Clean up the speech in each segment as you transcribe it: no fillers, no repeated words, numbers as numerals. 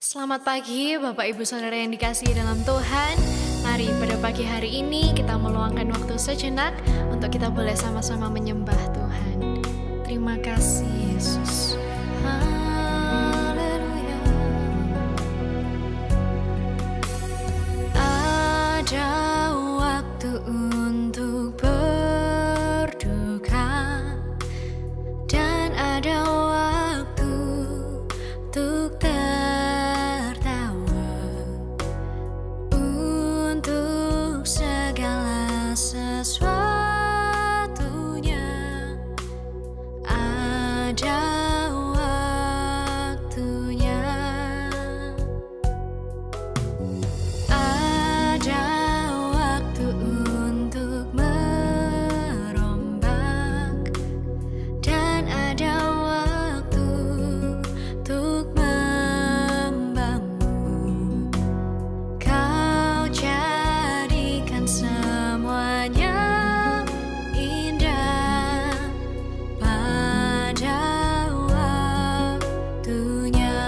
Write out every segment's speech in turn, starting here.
Selamat pagi Bapak Ibu Saudara yang dikasihi dalam Tuhan. Mari pada pagi hari ini kita meluangkan waktu sejenak untuk kita boleh sama-sama menyembah Tuhan. Terima kasih Yesus. Haleluya. Ada waktu untuk berduka dan ada waktu untuk sesuatunya ada waktunya, ada waktu untuk merombak dan ada waktu untuk membangun. Kau jadikan semuanya indah pada waktunya.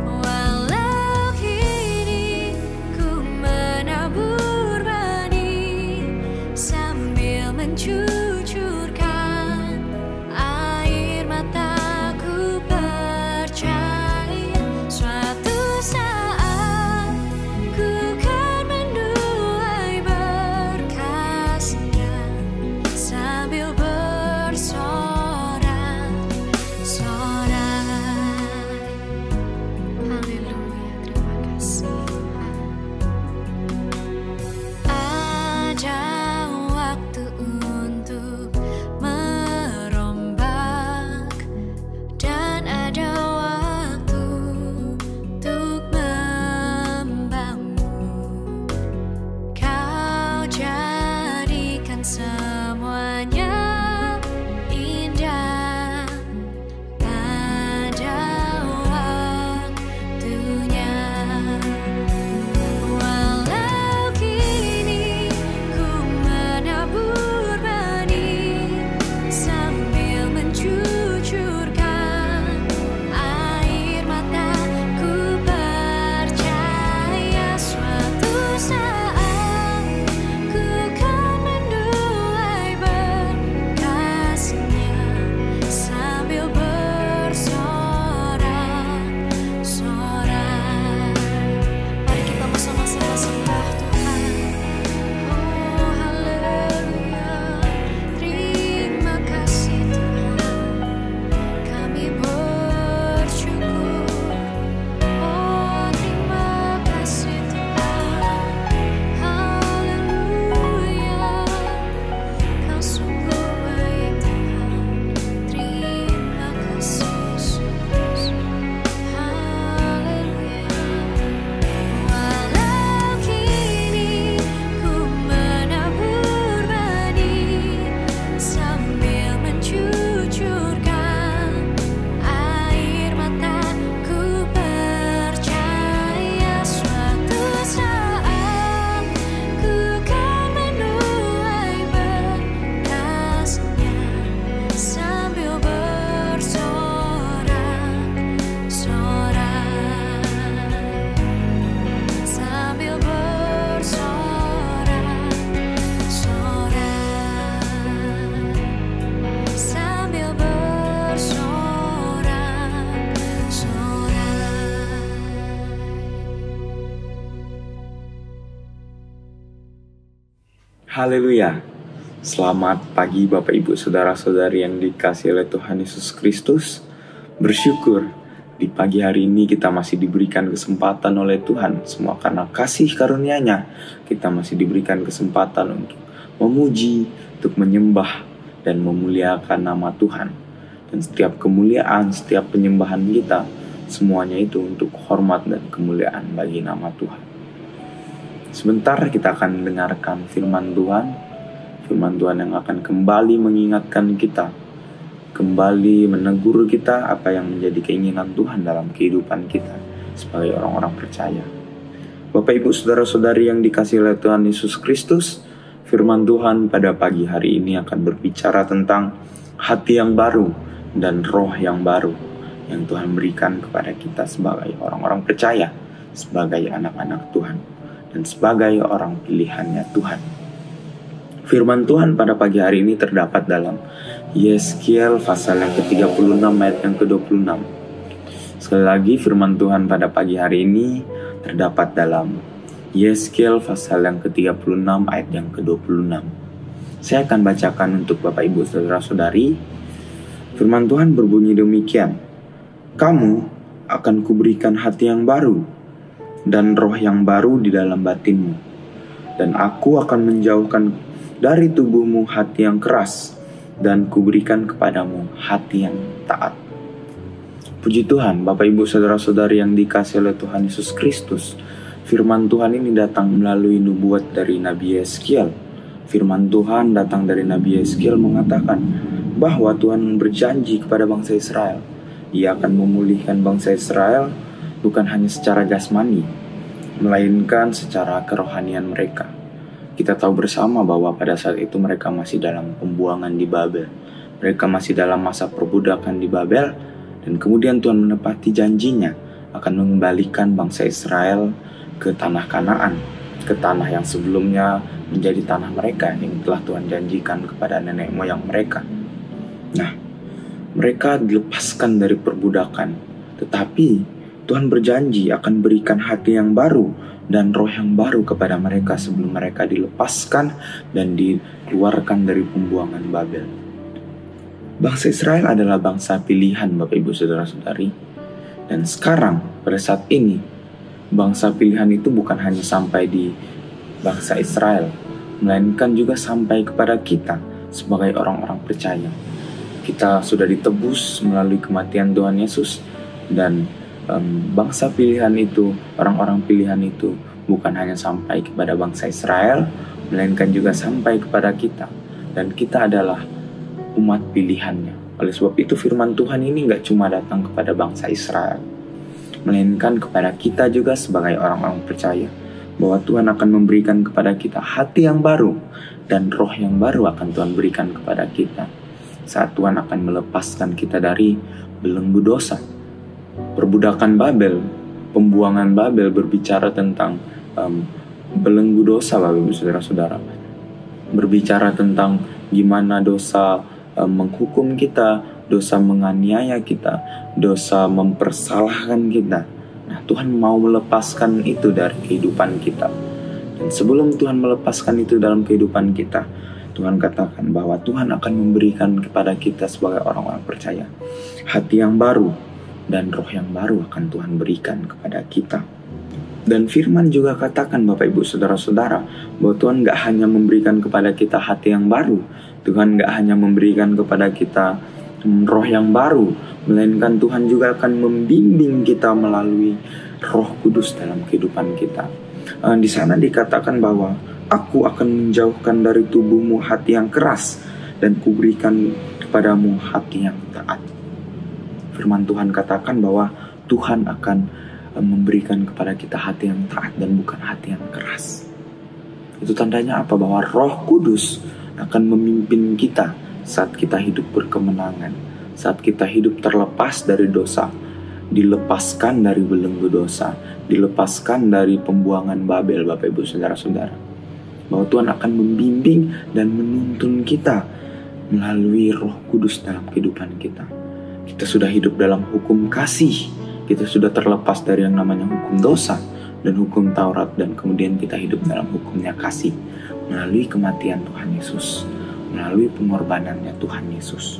Walau kini ku menabur benih sambil mencucurkan air mataku, percaya suatu saat ku kan menuai berkasnya sambil bersorak-sorai. Haleluya, terima kasih Tuhan. Ada waktu untuk merombak dan ada waktu untuk membangun. Kau jadikan semuanya indah pada waktunya. Walau kini ku menabur benih sambil mencucurkan air mataku, percaya suatu saat ku kan menuai berkasnya sambil bersorak-sorai. Mari kita bersama-sama sembah Tuhan. Oh haleluya, terima kasih Tuhan. Kami bersyukur. Oh terima kasih Tuhan. Haleluya, Kau sungguh baik Tuhan. Terima kasih Yesus. Haleluya. Walau kini ku menabur benih sambil mencucurkan air mataku, percaya suatu saat ku kan menuai berkasnya sambil bersorak-sorai, sambil bersorak-sorai, sambil bersorak-sorai. Haleluya. Selamat pagi Bapak Ibu Saudara-saudari yang dikasihi oleh Tuhan Yesus Kristus. Bersyukur di pagi hari ini kita masih diberikan kesempatan oleh Tuhan. Semua karena kasih karunia-Nya kita masih diberikan kesempatan untuk memuji, untuk menyembah dan memuliakan nama Tuhan. Dan setiap kemuliaan, setiap penyembahan kita semuanya itu untuk hormat dan kemuliaan bagi nama Tuhan. Sebentar kita akan mendengarkan firman Tuhan yang akan kembali mengingatkan kita, kembali menegur kita apa yang menjadi keinginan Tuhan dalam kehidupan kita sebagai orang-orang percaya. Bapak, Ibu, Saudara-saudari yang dikasihi oleh Tuhan Yesus Kristus, firman Tuhan pada pagi hari ini akan berbicara tentang hati yang baru dan roh yang baru yang Tuhan berikan kepada kita sebagai orang-orang percaya, sebagai anak-anak Tuhan, dan sebagai orang pilihannya Tuhan. Firman Tuhan pada pagi hari ini terdapat dalam Yeskiel pasal yang ke-36 ayat yang ke-26. Sekali lagi, firman Tuhan pada pagi hari ini terdapat dalam Yeskiel pasal yang ke-36 ayat yang ke-26. Saya akan bacakan untuk Bapak, Ibu, Saudara-saudari. Firman Tuhan berbunyi demikian. Kamu akan kuberikan hati yang baru dan roh yang baru di dalam batinmu. Dan aku akan menjauhkan dari tubuhmu hati yang keras dan kuberikan kepadamu hati yang taat. Puji Tuhan, Bapak, Ibu, Saudara-saudari yang dikasihi oleh Tuhan Yesus Kristus. Firman Tuhan ini datang melalui nubuat dari Nabi Yeskiel. Firman Tuhan datang dari Nabi Yeskiel mengatakan bahwa Tuhan berjanji kepada bangsa Israel. Ia akan memulihkan bangsa Israel bukan hanya secara jasmani, melainkan secara kerohanian mereka. Kita tahu bersama bahwa pada saat itu mereka masih dalam pembuangan di Babel. Mereka masih dalam masa perbudakan di Babel. Dan kemudian Tuhan menepati janjinya akan mengembalikan bangsa Israel ke tanah Kanaan, ke tanah yang sebelumnya menjadi tanah mereka yang telah Tuhan janjikan kepada nenek moyang mereka. Nah, mereka dilepaskan dari perbudakan, tetapi Tuhan berjanji akan berikan hati yang baru dan roh yang baru kepada mereka sebelum mereka dilepaskan dan dikeluarkan dari pembuangan Babel. Bangsa Israel adalah bangsa pilihan, Bapak, Ibu, Saudara-saudari. Dan sekarang, pada saat ini, bangsa pilihan itu bukan hanya sampai di bangsa Israel, melainkan juga sampai kepada kita sebagai orang-orang percaya. Kita sudah ditebus melalui kematian Tuhan Yesus, dan bangsa pilihan itu, orang-orang pilihan itu bukan hanya sampai kepada bangsa Israel, melainkan juga sampai kepada kita. Dan kita adalah umat pilihannya. Oleh sebab itu firman Tuhan ini gak cuma datang kepada bangsa Israel, melainkan kepada kita juga sebagai orang-orang percaya, bahwa Tuhan akan memberikan kepada kita hati yang baru dan roh yang baru akan Tuhan berikan kepada kita saat Tuhan akan melepaskan kita dari belenggu dosa. Perbudakan Babel, pembuangan Babel berbicara tentang belenggu dosa, Bapak, Ibu, Saudara-saudara. Berbicara tentang gimana dosa menghukum kita, dosa menganiaya kita, dosa mempersalahkan kita. Nah, Tuhan mau melepaskan itu dari kehidupan kita. Dan sebelum Tuhan melepaskan itu dalam kehidupan kita, Tuhan katakan bahwa Tuhan akan memberikan kepada kita sebagai orang-orang percaya hati yang baru dan roh yang baru akan Tuhan berikan kepada kita. Dan firman juga katakan, Bapak, Ibu, Saudara-saudara, bahwa Tuhan gak hanya memberikan kepada kita hati yang baru, Tuhan gak hanya memberikan kepada kita roh yang baru, melainkan Tuhan juga akan membimbing kita melalui Roh Kudus dalam kehidupan kita. Di sana dikatakan bahwa aku akan menjauhkan dari tubuhmu hati yang keras dan kuberikan kepadamu hati yang taat. Firman Tuhan katakan bahwa Tuhan akan memberikan kepada kita hati yang taat dan bukan hati yang keras. Itu tandanya apa? Bahwa Roh Kudus akan memimpin kita saat kita hidup berkemenangan, saat kita hidup terlepas dari dosa, dilepaskan dari belenggu dosa, dilepaskan dari pembuangan Babel, Bapak, Ibu, Saudara-saudara. Bahwa Tuhan akan membimbing dan menuntun kita melalui Roh Kudus dalam kehidupan kita. Kita sudah hidup dalam hukum kasih, kita sudah terlepas dari yang namanya hukum dosa dan hukum Taurat, dan kemudian kita hidup dalam hukumnya kasih melalui kematian Tuhan Yesus, melalui pengorbanannya Tuhan Yesus.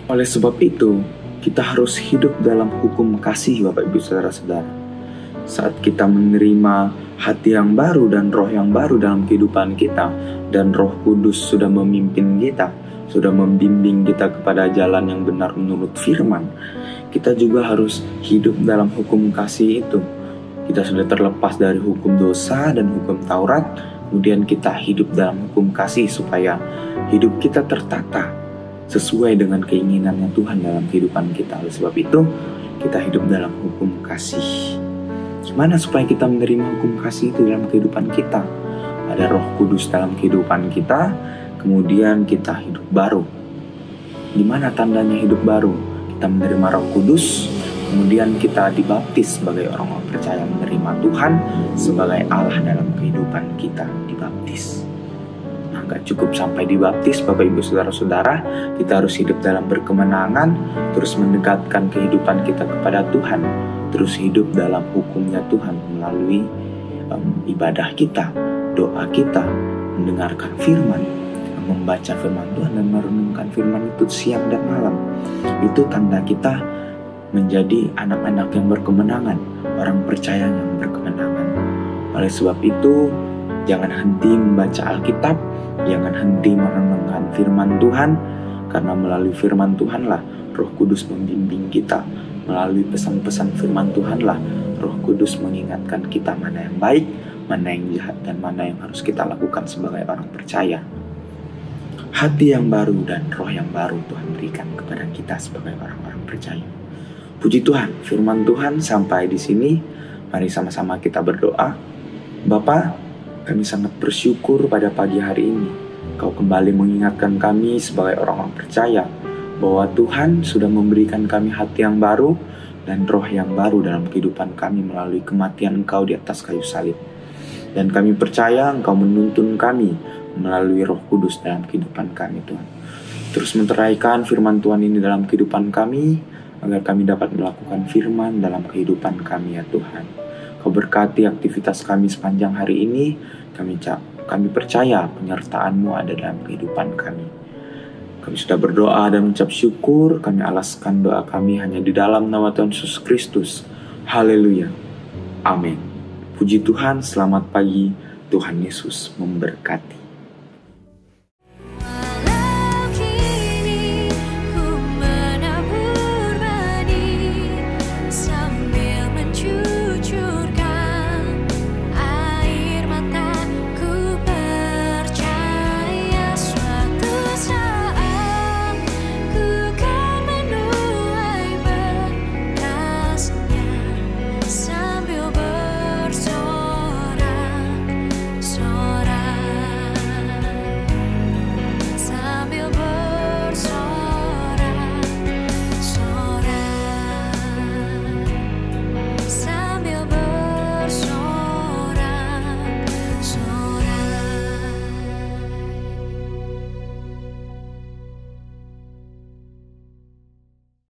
Oleh sebab itu, kita harus hidup dalam hukum kasih, Bapak, Ibu, Saudara-saudara. Saat kita menerima hati yang baru dan roh yang baru dalam kehidupan kita, dan Roh Kudus sudah memimpin kita, sudah membimbing kita kepada jalan yang benar menurut firman, kita juga harus hidup dalam hukum kasih itu. Kita sudah terlepas dari hukum dosa dan hukum Taurat, kemudian kita hidup dalam hukum kasih supaya hidup kita tertata sesuai dengan keinginannya Tuhan dalam kehidupan kita. Oleh sebab itu, kita hidup dalam hukum kasih. Gimana supaya kita menerima hukum kasih itu dalam kehidupan kita? Ada Roh Kudus dalam kehidupan kita, kemudian kita hidup baru. Gimana tandanya hidup baru? Kita menerima Roh Kudus, kemudian kita dibaptis sebagai orang-orang percaya menerima Tuhan sebagai Allah dalam kehidupan kita, dibaptis. Nah, gak cukup sampai dibaptis, Bapak Ibu Saudara-saudara, kita harus hidup dalam berkemenangan, terus mendekatkan kehidupan kita kepada Tuhan, terus hidup dalam hukumnya Tuhan melalui ibadah kita, doa kita, mendengarkan firman, membaca firman Tuhan dan merenungkan firman itu siang dan malam. Itu tanda kita menjadi anak-anak yang berkemenangan, orang percaya yang berkemenangan. Oleh sebab itu, jangan henti membaca Alkitab, jangan henti merenungkan firman Tuhan, karena melalui firman Tuhanlah Roh Kudus membimbing kita. Melalui pesan-pesan firman Tuhanlah Roh Kudus mengingatkan kita mana yang baik, mana yang jahat, dan mana yang harus kita lakukan sebagai orang percaya. Hati yang baru dan roh yang baru Tuhan berikan kepada kita sebagai orang-orang percaya. Puji Tuhan, firman Tuhan sampai di sini. Mari sama-sama kita berdoa. Bapa, kami sangat bersyukur pada pagi hari ini Kau kembali mengingatkan kami sebagai orang-orang percaya bahwa Tuhan sudah memberikan kami hati yang baru dan roh yang baru dalam kehidupan kami melalui kematian Engkau di atas kayu salib. Dan kami percaya Engkau menuntun kami melalui Roh Kudus dalam kehidupan kami, Tuhan. Terus menteraikan firman Tuhan ini dalam kehidupan kami, agar kami dapat melakukan firman dalam kehidupan kami, ya Tuhan. Kau berkati aktivitas kami sepanjang hari ini. Kami percaya penyertaan-Mu ada dalam kehidupan kami. Kami sudah berdoa dan mengucap syukur. Kami alaskan doa kami hanya di dalam nama Tuhan Yesus Kristus. Haleluya. Amin. Puji Tuhan, selamat pagi. Tuhan Yesus memberkati.